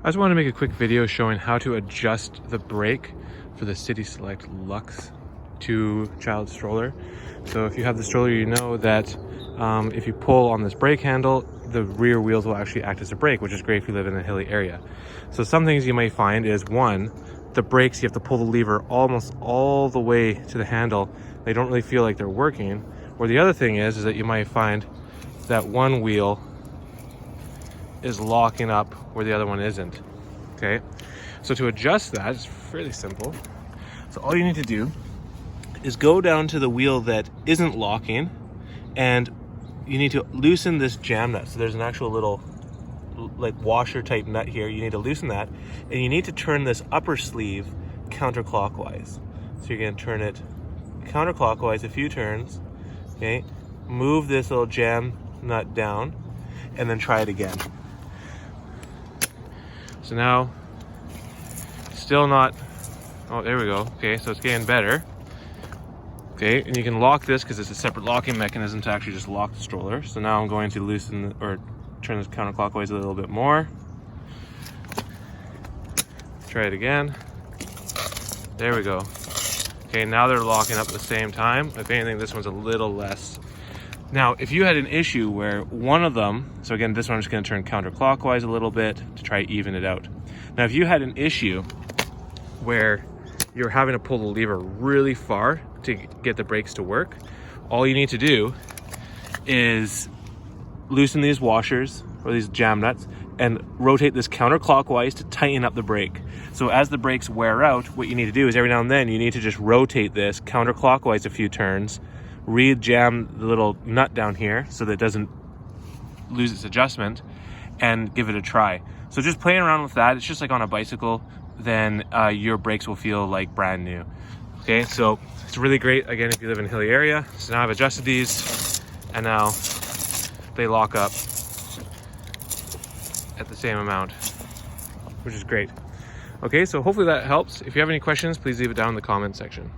I just want to make a quick video showing how to adjust the brake for the City Select Luxe 2 child stroller. So if you have the stroller, you know that if you pull on this brake handle, the rear wheels will actually act as a brake, which is great if you live in a hilly area. So some things you may find is, one, the brakes, you have to pull the lever almost all the way to the handle. They don't really feel like they're working. Or the other thing is that you might find that one wheel is locking up where the other one isn't. Okay, so to adjust that, it's fairly simple. So all you need to do is go down to the wheel that isn't locking, and you need to loosen this jam nut. So there's an actual little like washer type nut here. You need to loosen that, and you need to turn this upper sleeve counterclockwise. So you're going to turn it counterclockwise a few turns. Okay, move this little jam nut down, and then try it again. So now, still not, oh, there we go. Okay, so it's getting better. Okay, and you can lock this because it's a separate locking mechanism to actually just lock the stroller. So now I'm going to loosen or turn this counterclockwise a little bit more. Try it again. There we go. Okay, now they're locking up at the same time. If anything, this one's a little less. Now, if you had an issue where one of them, so again, this one I'm just going to turn counterclockwise a little bit to try even it out. Now, if you had an issue where you're having to pull the lever really far to get the brakes to work, all you need to do is loosen these washers or these jam nuts and rotate this counterclockwise to tighten up the brake. So as the brakes wear out, what you need to do is every now and then you need to just rotate this counterclockwise a few turns, re-jam the little nut down here so that it doesn't lose its adjustment, and give it a try. So just playing around with that, it's just like on a bicycle, then your brakes will feel like brand new. Okay, so it's really great, again, if you live in a hilly area. So now I've adjusted these, and now they lock up at the same amount, which is great. Okay, so hopefully that helps. If you have any questions, please leave it down in the comment section.